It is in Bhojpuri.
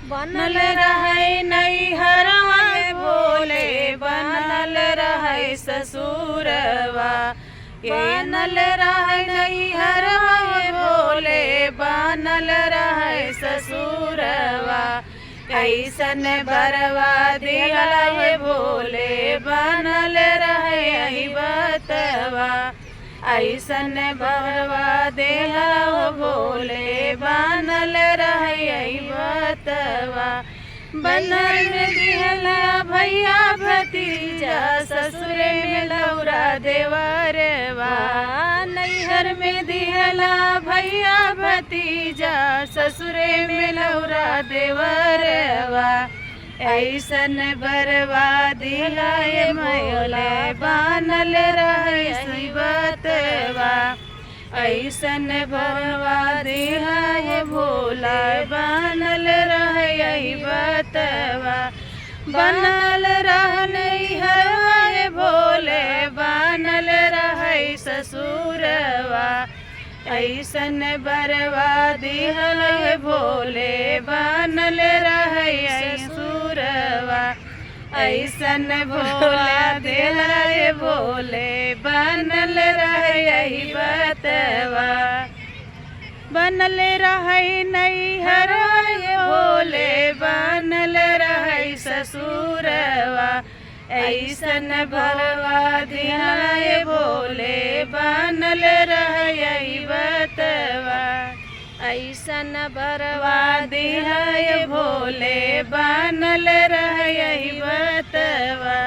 बनल रहे नैहरवा भोले, बनल रहे ससुरवा। बनल रहे नैहरवा भोले, बनल रहे ससुरवा। ऐसन बरवा दिया भोले, बनल रहे अहिबतवा। ऐसन बरवा दिया भोले, बनल रहे अहिबतवा। बनल दिहला भैया भतीजा, ससुर में लौरा देवरवा। नैहर में दिहला भैया भतीजा, ससुर में लौरा देवरवा। ऐसन बरवा दिला मोले, बनल रहे अहिबतवा। ऐसन बरवा दिला भोला, बनल रहे अहिबतवा। बनल रहने हरवा भोले, बनल रहे ससुरवा। ऐसन बरवा दिहल भोले, बनल रहे ससुरवा। ऐसन भोला दिहल भोले, बनल रहे अहिबतवा। बनल रहे नैहरवा भोले, बनल रहे ससुरवा। ऐसन बरवा दिया भोले, बनल रहे अहिबतवा। ऐसन बरवा दिया भोले, बनल रहे अहिबतवा।